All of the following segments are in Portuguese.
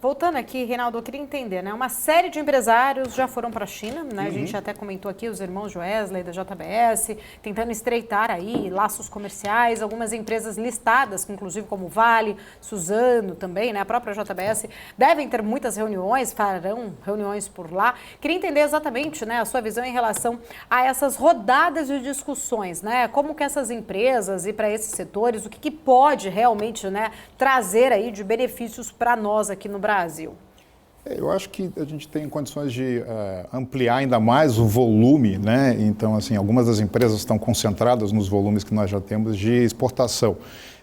voltando aqui, Reinaldo, eu queria entender, né? Uma série de empresários já foram para a China, né? A gente até comentou aqui os irmãos Wesley da JBS, tentando estreitar aí laços comerciais, algumas empresas listadas, inclusive como Vale, Suzano também, né? A própria JBS devem ter muitas reuniões, farão reuniões por lá. Queria entender exatamente, né, a sua visão em relação a essas rodadas de discussões, né? Como que essas empresas e para esses setores, o que pode realmente, né, trazer aí de benefícios para nós aqui no Brasil? Eu acho que a gente tem condições de ampliar ainda mais o volume, né? Então, assim, algumas das empresas estão concentradas nos volumes que nós já temos de exportação.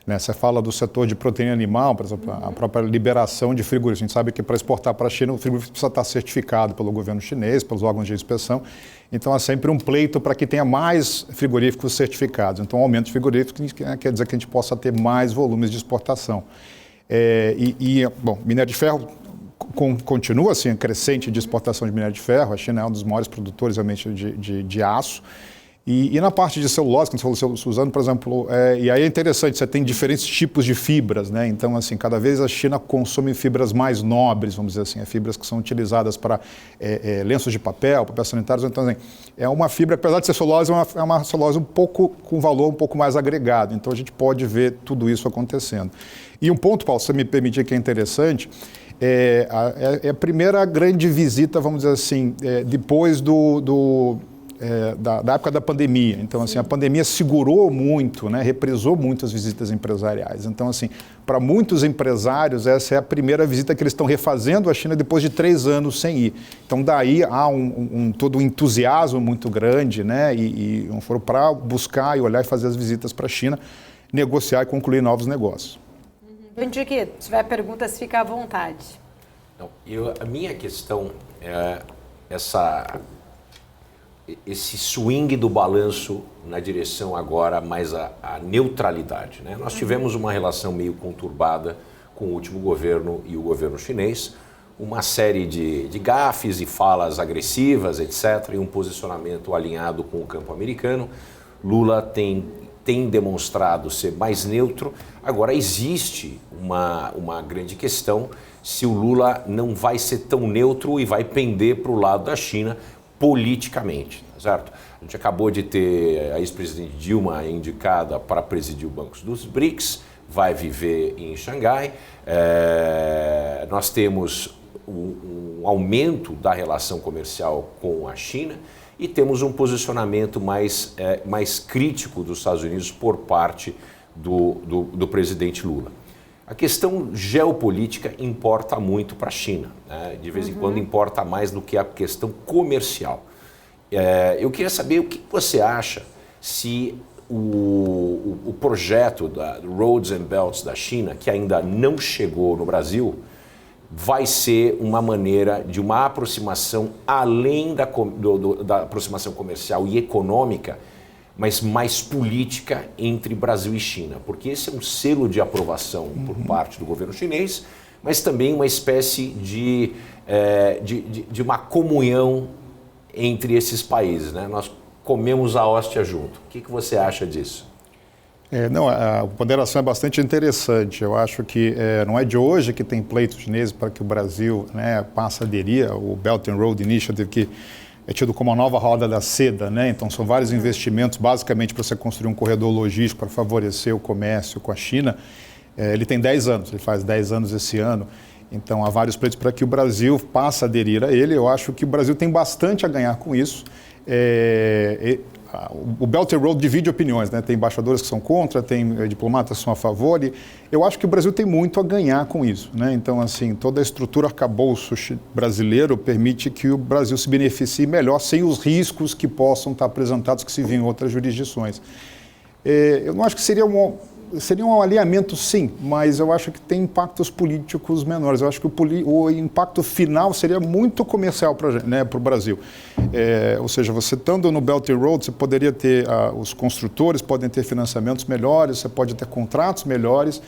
Né? Você fala do setor de proteína animal, por exemplo, a própria liberação de frigoríficos. A gente sabe que para exportar para a China, o frigorífico precisa estar certificado pelo governo chinês, pelos órgãos de inspeção. Então, há sempre um pleito para que tenha mais frigoríficos certificados. Então, o aumento de frigoríficos quer dizer que a gente possa ter mais volumes de exportação. Bom, minério de ferro continua assim, crescente de exportação de minério de ferro. A China é um dos maiores produtores realmente de aço. E na parte de celulose, quando você falou Suzano, por exemplo, e aí é interessante, você tem diferentes tipos de fibras, né? Então, assim, cada vez a China consome fibras mais nobres, vamos dizer assim, fibras que são utilizadas para lenços de papel sanitários. Então, assim, é uma fibra, apesar de ser celulose, é uma celulose um pouco com valor um pouco mais agregado. Então, a gente pode ver tudo isso acontecendo. E um ponto, Paulo, se você me permitir, que é interessante, é a primeira grande visita, vamos dizer assim, depois da época da pandemia. Então, assim, a pandemia segurou muito, né, reprisou muito as visitas empresariais. Então, assim, para muitos empresários, essa é a primeira visita que eles estão refazendo à China depois de 3 anos sem ir. Então, daí há todo um entusiasmo muito grande, né, e foram para buscar e olhar e fazer as visitas para a China, negociar e concluir novos negócios. Bendique, se tiver perguntas, fica à vontade. Não, a minha questão é esse swing do balanço na direção agora mais à neutralidade, né? Nós tivemos uma relação meio conturbada com o último governo e o governo chinês, uma série de gafes e falas agressivas, etc., e um posicionamento alinhado com o campo americano. Lula tem demonstrado ser mais neutro. Agora, existe uma grande questão se o Lula não vai ser tão neutro e vai pender para o lado da China politicamente, certo? A gente acabou de ter a ex-presidente Dilma indicada para presidir o Banco dos BRICS, vai viver em Xangai. Nós temos um aumento da relação comercial com a China e temos um posicionamento mais crítico dos Estados Unidos por parte do presidente Lula. A questão geopolítica importa muito para a China, né? De vez em quando importa mais do que a questão comercial. Eu queria saber o que você acha se o projeto da Roads and Belts da China, que ainda não chegou no Brasil, vai ser uma maneira de uma aproximação além da aproximação comercial e econômica, mas mais política entre Brasil e China, porque esse é um selo de aprovação por parte do governo chinês, mas também uma espécie de uma comunhão entre esses países, né? Nós comemos a hóstia junto. O que você acha disso? A ponderação é bastante interessante. Eu acho que não é de hoje que tem pleito chinês para que o Brasil, né, passe a aderir ao Belt and Road Initiative, que é tido como a nova roda da seda, né? Então, são vários investimentos, basicamente, para você construir um corredor logístico para favorecer o comércio com a China. Ele tem 10 anos, ele faz 10 anos esse ano. Então, há vários pleitos para que o Brasil passe a aderir a ele. Eu acho que o Brasil tem bastante a ganhar com isso. O Belt and Road divide opiniões, né? Tem embaixadores que são contra, tem diplomatas que são a favor, e eu acho que o Brasil tem muito a ganhar com isso, né? Então, assim, toda a estrutura arcabouço brasileiro permite que o Brasil se beneficie melhor sem os riscos que possam estar apresentados que se vêem em outras jurisdições. Eu não acho que seria um alinhamento, sim, mas eu acho que tem impactos políticos menores. Eu acho que o impacto final seria muito comercial para o Brasil. Ou seja, você estando no Belt and Road, você poderia ter, os construtores podem ter financiamentos melhores, você pode ter contratos melhores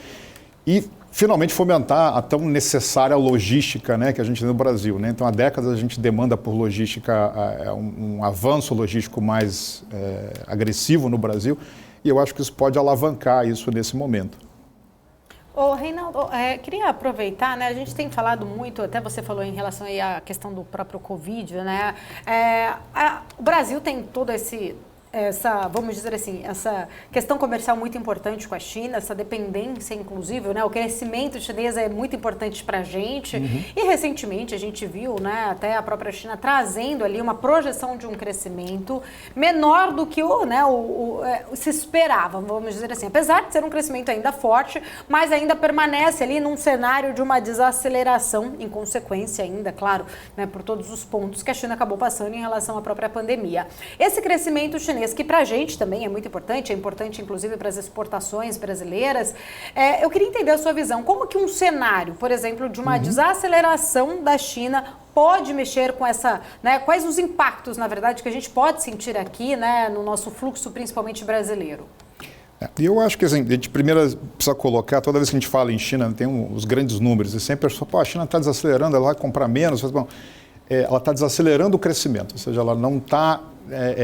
e, finalmente, fomentar a tão necessária logística, né, que a gente tem no Brasil, né? Então, há décadas a gente demanda por logística, um avanço logístico mais agressivo no Brasil. E eu acho que isso pode alavancar isso nesse momento. Ô, Reinaldo, queria aproveitar, né? A gente tem falado muito, até você falou em relação aí à questão do próprio Covid, né? O Brasil tem todo essa, vamos dizer assim, essa questão comercial muito importante com a China, essa dependência, inclusive, né? O crescimento chinês é muito importante para a gente. E recentemente a gente viu, né, até a própria China trazendo ali uma projeção de um crescimento menor do que se esperava, vamos dizer assim. Apesar de ser um crescimento ainda forte, mas ainda permanece ali num cenário de uma desaceleração, em consequência ainda, claro, né, por todos os pontos que a China acabou passando em relação à própria pandemia. Esse crescimento chinês, que para a gente também é muito importante, é importante inclusive para as exportações brasileiras. Eu queria entender a sua visão. Como que um cenário, por exemplo, de uma desaceleração da China pode mexer com essa, né, quais os impactos, na verdade, que a gente pode sentir aqui, né, no nosso fluxo, principalmente brasileiro? E eu acho que assim, a gente primeiro precisa colocar, toda vez que a gente fala em China, tem os grandes números, e sempre a pessoa, a China está desacelerando, ela vai comprar menos, bom, ela está desacelerando o crescimento, ou seja, ela não está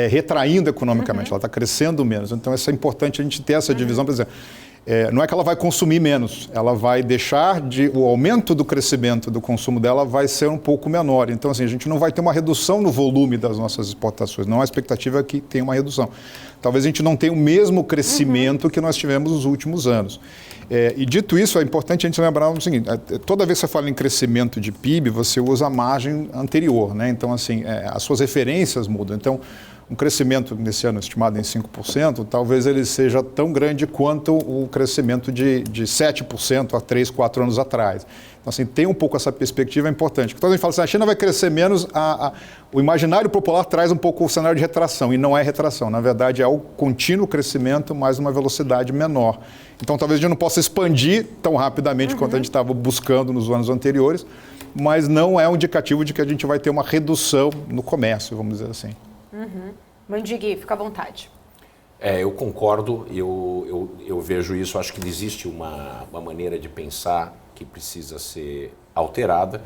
retraindo economicamente, ela está crescendo menos. Então, é importante a gente ter essa divisão, por exemplo, não é que ela vai consumir menos, ela vai deixar o aumento do crescimento do consumo dela vai ser um pouco menor. Então, assim, a gente não vai ter uma redução no volume das nossas exportações, não há expectativa que tenha uma redução. Talvez a gente não tenha o mesmo crescimento que nós tivemos nos últimos anos. E dito isso, é importante a gente lembrar o seguinte, toda vez que você fala em crescimento de PIB, você usa a margem anterior, né? Então, assim, as suas referências mudam. Então, um crescimento nesse ano estimado em 5%, talvez ele seja tão grande quanto o crescimento de 7% há 3, 4 anos atrás. Então, assim, tem um pouco essa perspectiva importante. Quando a gente fala assim, a China vai crescer menos, o imaginário popular traz um pouco o cenário de retração, e não é retração. Na verdade, é o contínuo crescimento, mas uma velocidade menor. Então, talvez a gente não possa expandir tão rapidamente quanto a gente estava buscando nos anos anteriores, mas não é um indicativo de que a gente vai ter uma redução no comércio, vamos dizer assim. Mandigui, fica à vontade. Eu concordo, eu vejo isso, acho que existe uma maneira de pensar que precisa ser alterada,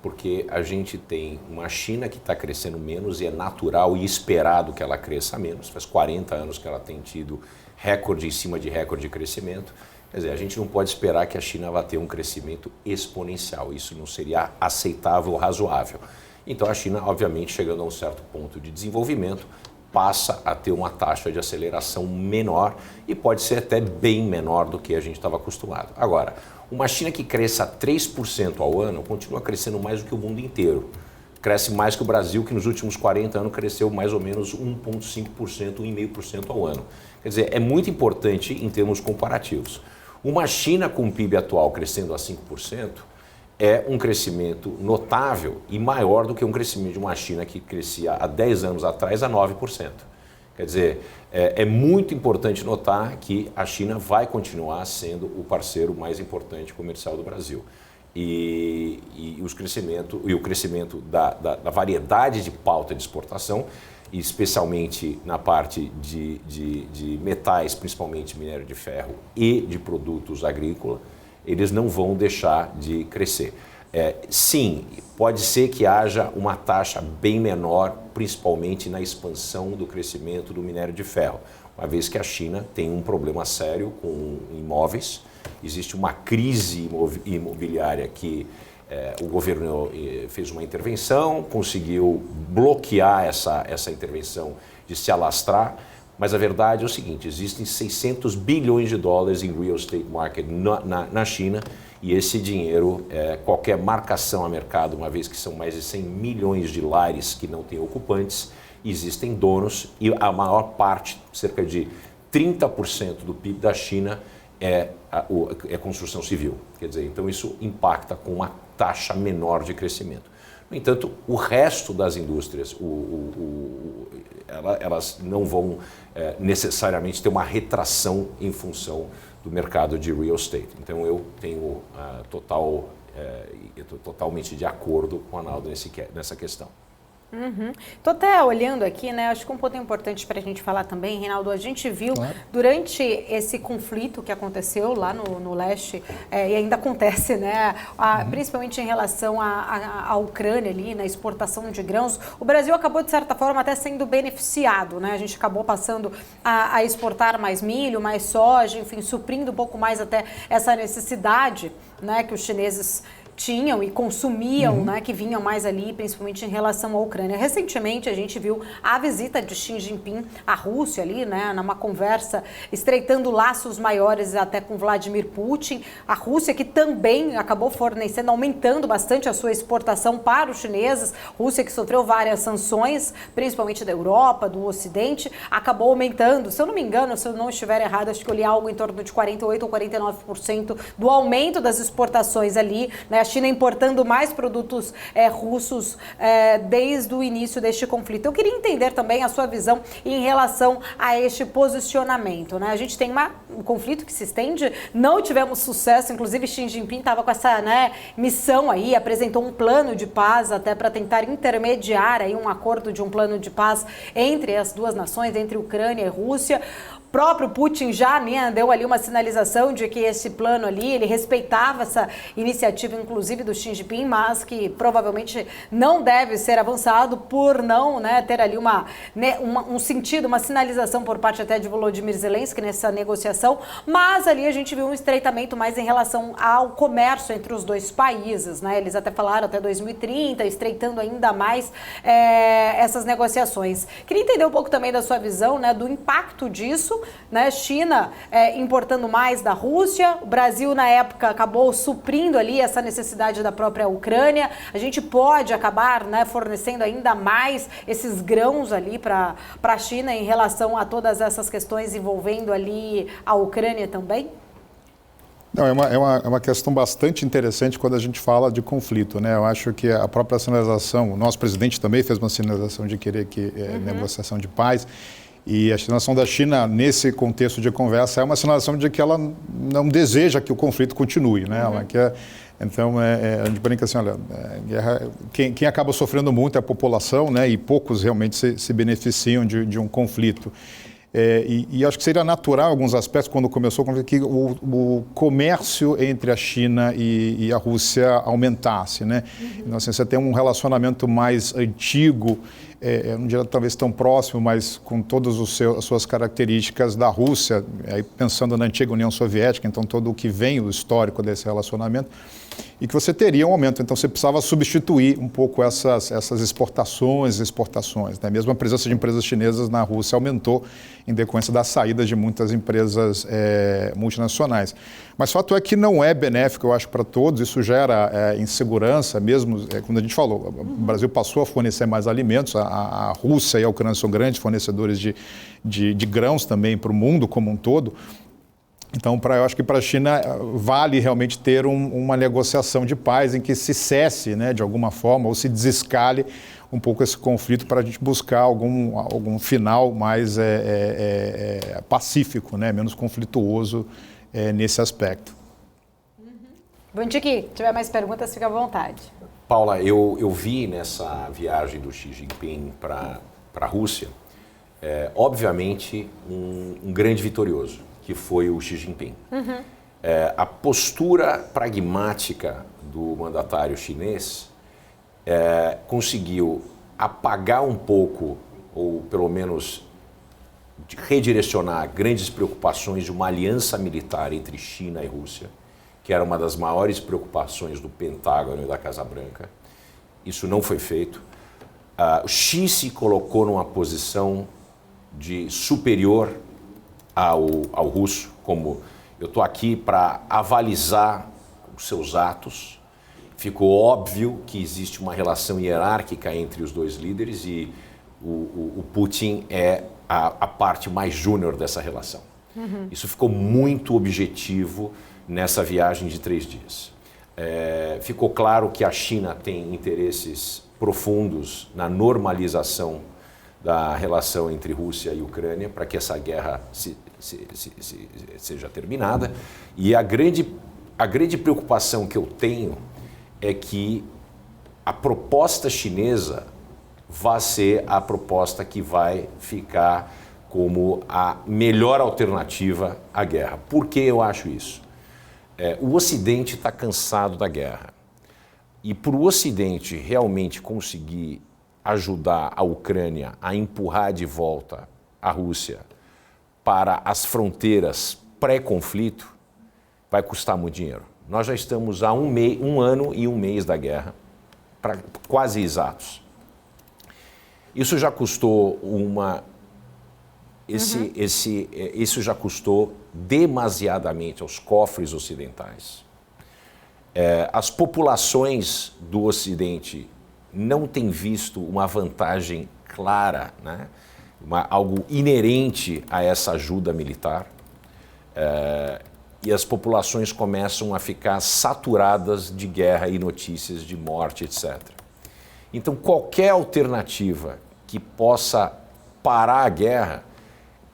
porque a gente tem uma China que está crescendo menos e é natural e esperado que ela cresça menos. Faz 40 anos que ela tem tido recorde em cima de recorde de crescimento. Quer dizer, a gente não pode esperar que a China vá ter um crescimento exponencial. Isso não seria aceitável ou razoável. Então a China, obviamente, chegando a um certo ponto de desenvolvimento, passa a ter uma taxa de aceleração menor e pode ser até bem menor do que a gente estava acostumado. Agora, uma China que cresça 3% ao ano continua crescendo mais do que o mundo inteiro. Cresce mais que o Brasil, que nos últimos 40 anos cresceu mais ou menos 1,5%, 1,5% ao ano. Quer dizer, é muito importante em termos comparativos. Uma China com o PIB atual crescendo a 5% é um crescimento notável e maior do que um crescimento de uma China que crescia há 10 anos atrás a 9%. Quer dizer, é muito importante notar que a China vai continuar sendo o parceiro mais importante comercial do Brasil. E o crescimento da variedade de pauta de exportação, especialmente na parte de metais, principalmente minério de ferro e de produtos agrícolas, eles não vão deixar de crescer. Sim, pode ser que haja uma taxa bem menor, principalmente na expansão do crescimento do minério de ferro, uma vez que a China tem um problema sério com imóveis, existe uma crise imobiliária que o governo fez uma intervenção, conseguiu bloquear essa intervenção de se alastrar, mas a verdade é o seguinte, existem 600 bilhões de dólares em real estate market na China e esse dinheiro, qualquer marcação a mercado, uma vez que são mais de 100 milhões de lares que não têm ocupantes, existem donos e a maior parte, cerca de 30% do PIB da China é construção civil. Quer dizer, então isso impacta com uma taxa menor de crescimento. No entanto, o resto das indústrias, elas não vão necessariamente ter uma retração em função do mercado de real estate. Então eu tenho totalmente de acordo com o Arnaldo nessa questão. Estou até olhando aqui, né? Acho que um ponto importante para a gente falar também, Reinaldo, a gente viu durante esse conflito que aconteceu lá no leste, e ainda acontece, né? Principalmente em relação à Ucrânia ali, na exportação de grãos, o Brasil acabou, de certa forma, até sendo beneficiado, né? A gente acabou passando a exportar mais milho, mais soja, enfim, suprindo um pouco mais até essa necessidade, né, que os chineses tinham e consumiam, né, que vinham mais ali, principalmente em relação à Ucrânia. Recentemente, a gente viu a visita de Xi Jinping à Rússia ali, né, numa conversa, estreitando laços maiores até com Vladimir Putin. A Rússia, que também acabou fornecendo, aumentando bastante a sua exportação para os chineses. Rússia, que sofreu várias sanções, principalmente da Europa, do Ocidente, acabou aumentando. Se eu não me engano, se eu não estiver errado, acho que eu li algo em torno de 48% ou 49% do aumento das exportações ali, né? China importando mais produtos russos desde o início deste conflito. Eu queria entender também a sua visão em relação a este posicionamento, né? A gente tem um conflito que se estende, não tivemos sucesso, inclusive Xi Jinping estava com essa, né, missão aí, apresentou um plano de paz até para tentar intermediar aí um acordo de um plano de paz entre as duas nações, entre Ucrânia e Rússia. O próprio Putin já, né, deu ali uma sinalização de que esse plano ali, ele respeitava essa iniciativa, inclusive do Xi Jinping, mas que provavelmente não deve ser avançado por não, né, ter ali um sentido, uma sinalização por parte até de Volodymyr Zelensky nessa negociação, mas ali a gente viu um estreitamento mais em relação ao comércio entre os dois países, né? Eles até falaram até 2030, estreitando ainda mais essas negociações. Queria entender um pouco também da sua visão, né, do impacto disso, né? China importando mais da Rússia, o Brasil na época acabou suprindo ali essa necessidade da própria Ucrânia. A gente pode acabar, né, fornecendo ainda mais esses grãos ali para a China em relação a todas essas questões envolvendo ali a Ucrânia também? Não, é uma questão bastante interessante quando a gente fala de conflito, né? Eu acho que a própria sinalização, o nosso presidente também fez uma sinalização de querer negociação de paz. E a sinalização da China, nesse contexto de conversa, é uma sinalização de que ela não deseja que o conflito continue, né? Ela quer, então, a gente brinca assim, olha, quem acaba sofrendo muito é a população, né? E poucos realmente se beneficiam de um conflito. E acho que seria natural, em alguns aspectos, quando começou o conflito, que o comércio entre a China e a Rússia aumentasse, né? Então, assim, você tem um relacionamento mais antigo, não diria talvez tão próximo, mas com todas as suas características da Rússia, aí pensando na antiga União Soviética, então todo o que vem, o histórico desse relacionamento, e que você teria um aumento. Então você precisava substituir um pouco essas exportações, né? Mesmo a presença de empresas chinesas na Rússia aumentou em decorrência da saída de muitas empresas multinacionais. Mas o fato é que não é benéfico, eu acho, para todos. Isso gera insegurança, mesmo quando a gente falou, o Brasil passou a fornecer mais alimentos, a Rússia e a Ucrânia são grandes fornecedores de grãos também para o mundo como um todo. Então, eu acho que para a China vale realmente ter uma negociação de paz em que se cesse, né, de alguma forma, ou se desescale um pouco esse conflito para a gente buscar algum final mais pacífico, né, menos conflituoso nesse aspecto. Bontiqui, se tiver mais perguntas, fica à vontade. Paula, eu vi nessa viagem do Xi Jinping para a Rússia, obviamente, um grande vitorioso, que foi o Xi Jinping. A postura pragmática do mandatário chinês conseguiu apagar um pouco, ou pelo menos redirecionar grandes preocupações de uma aliança militar entre China e Rússia, que era uma das maiores preocupações do Pentágono e da Casa Branca. Isso não foi feito. O Xi se colocou numa posição de superior ao russo, como eu estou aqui para avalizar os seus atos. Ficou óbvio que existe uma relação hierárquica entre os dois líderes e o Putin é a parte mais júnior dessa relação. Isso ficou muito objetivo nessa viagem de 3 dias. Ficou claro que a China tem interesses profundos na normalização da relação entre Rússia e Ucrânia para que essa guerra seja terminada. E a grande preocupação que eu tenho é que a proposta chinesa vai ser a proposta que vai ficar como a melhor alternativa à guerra. Por que eu acho isso? O Ocidente está cansado da guerra. E para o Ocidente realmente conseguir ajudar a Ucrânia a empurrar de volta a Rússia para as fronteiras pré-conflito, vai custar muito dinheiro. Nós já estamos há um ano e um mês da guerra, quase exatos. Isso já custou isso já custou demasiadamente aos cofres ocidentais. As populações do Ocidente não têm visto uma vantagem clara, né? Algo inerente a essa ajuda militar. E as populações começam a ficar saturadas de guerra e notícias de morte, etc. Então, qualquer alternativa que possa parar a guerra,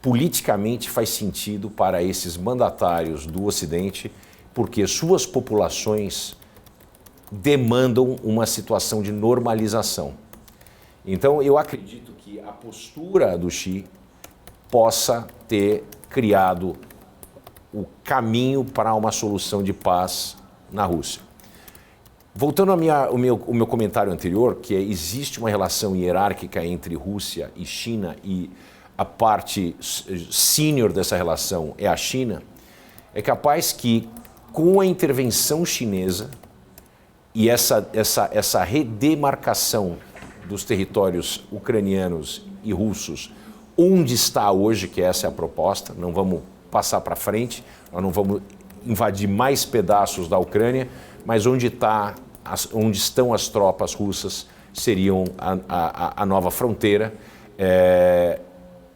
politicamente faz sentido para esses mandatários do Ocidente, porque suas populações demandam uma situação de normalização. Então, eu acredito que a postura do Xi possa ter criado o caminho para uma solução de paz na Rússia. Voltando ao meu comentário anterior, que existe uma relação hierárquica entre Rússia e China e a parte sênior dessa relação é a China, é capaz que, com a intervenção chinesa e essa redemarcação dos territórios ucranianos e russos, onde está hoje, que essa é a proposta, não vamos passar para frente, nós não vamos invadir mais pedaços da Ucrânia, mas onde estão as tropas russas seriam a nova fronteira.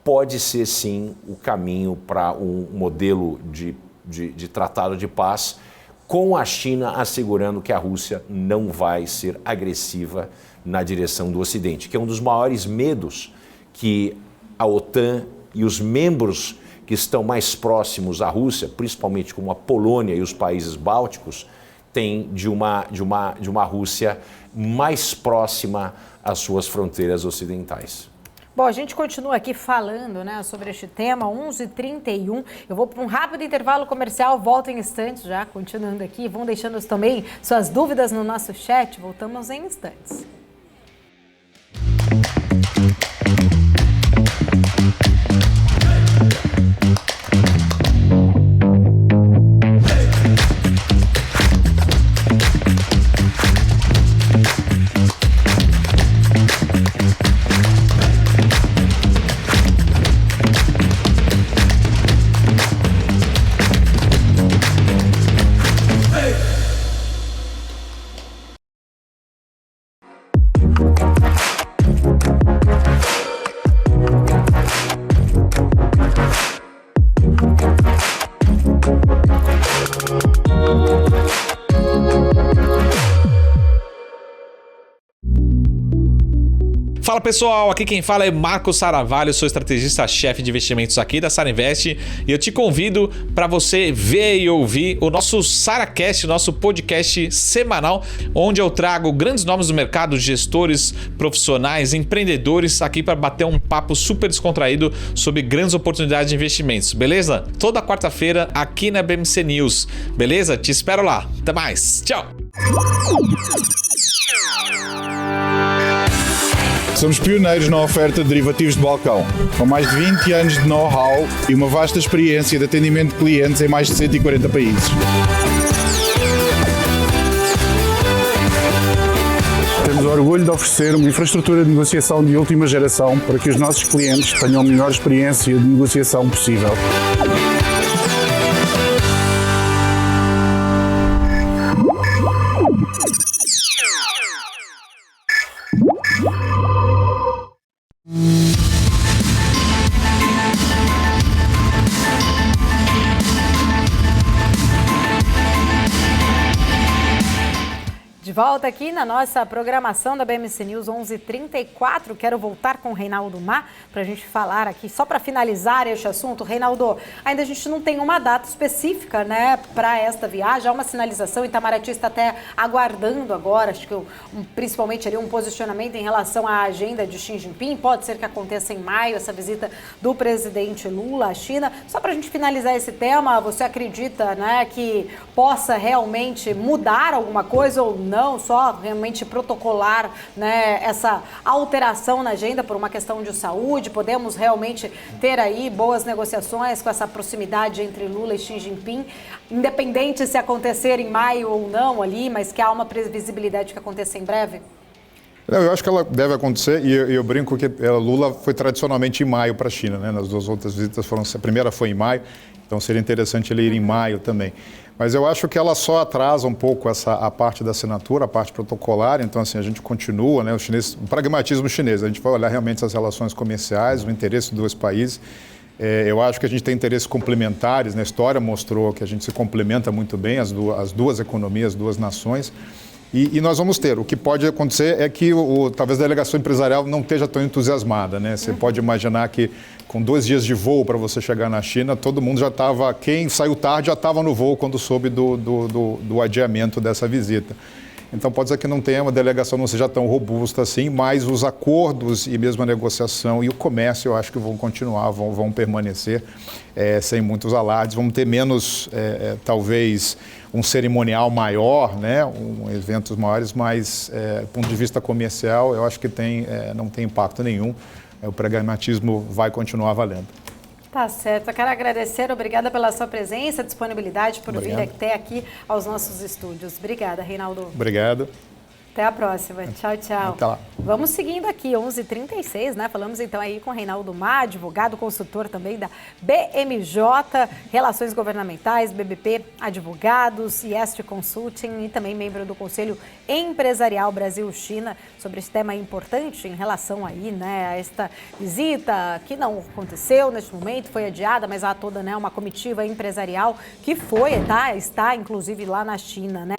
Pode ser, sim, o caminho para um modelo de tratado de paz, com a China assegurando que a Rússia não vai ser agressiva na direção do Ocidente, que é um dos maiores medos que a OTAN e os membros que estão mais próximos à Rússia, principalmente como a Polônia e os países bálticos, têm de uma Rússia mais próxima às suas fronteiras ocidentais. Bom, a gente continua aqui falando, né, sobre este tema, 11h31. Eu vou para um rápido intervalo comercial, volto em instantes já, continuando aqui. Vão deixando também suas dúvidas no nosso chat, voltamos em instantes. Fala pessoal, aqui quem fala é Marcos Saravalho, sou estrategista-chefe de investimentos aqui da Sarinvest e eu te convido para você ver e ouvir o nosso SaraCast, nosso podcast semanal, onde eu trago grandes nomes do mercado, gestores, profissionais, empreendedores aqui para bater um papo super descontraído sobre grandes oportunidades de investimentos, beleza? Toda quarta-feira aqui na BMC News, beleza? Te espero lá, até mais, tchau! Somos pioneiros na oferta de derivativos de balcão, com mais de 20 anos de know-how e uma vasta experiência de atendimento de clientes em mais de 140 países. Temos o orgulho de oferecer uma infraestrutura de negociação de última geração para que os nossos clientes tenham a melhor experiência de negociação possível. volta aqui na nossa programação da BMC News 11h34. Quero voltar com o Reinaldo Má para a gente falar aqui, só para finalizar este assunto. Reinaldo, ainda a gente não tem uma data específica, né, para esta viagem. Há uma sinalização, Itamaraty está até aguardando agora, acho que principalmente ali um posicionamento em relação à agenda de Xi Jinping. Pode ser que aconteça em maio essa visita do presidente Lula à China. Só para a gente finalizar esse tema, você acredita, né, que possa realmente mudar alguma coisa ou não, só realmente protocolar, né, essa alteração na agenda por uma questão de saúde? Podemos realmente ter aí boas negociações com essa proximidade entre Lula e Xi Jinping, independente se acontecer em maio ou não ali, mas que há uma previsibilidade que aconteça em breve? Eu acho que ela deve acontecer, e eu brinco que Lula foi tradicionalmente em maio para a China, né? Nas duas outras visitas a primeira foi em maio, então seria interessante ele ir em maio também. Mas eu acho que ela só atrasa um pouco a parte da assinatura, a parte protocolar. Então, assim, a gente continua, né, o pragmatismo chinês. A gente vai olhar realmente as relações comerciais, o interesse dos dois países. Eu acho que a gente tem interesses complementares. Na história mostrou que a gente se complementa muito bem, as duas economias, as duas nações. E nós vamos ter. O que pode acontecer é que talvez a delegação empresarial não esteja tão entusiasmada, né? Você pode imaginar que com 2 dias de voo para você chegar na China, todo mundo já estava, quem saiu tarde já estava no voo quando soube do adiamento dessa visita. Então pode ser que não tenha, uma delegação não seja tão robusta assim, mas os acordos e mesmo a negociação e o comércio eu acho que vão continuar, vão permanecer sem muitos alardes. Vamos ter menos, talvez, um cerimonial maior, né, eventos maiores, mas do ponto de vista comercial eu acho que não tem impacto nenhum. O pragmatismo vai continuar valendo. Tá certo, eu quero agradecer, obrigada pela sua presença, disponibilidade por vir até aqui aos nossos estúdios. Obrigada, Reinaldo. Obrigado. Até a próxima. Tchau, tchau. Até lá. Vamos seguindo aqui, 11h36, né? Falamos então aí com Reinaldo Má, advogado, consultor também da BMJ, Relações Governamentais, BBP Advogados, IEST Consulting e também membro do Conselho Empresarial Brasil-China, sobre esse tema importante em relação aí, né, a esta visita que não aconteceu neste momento, foi adiada, mas há toda, né, uma comitiva empresarial que está inclusive lá na China, né?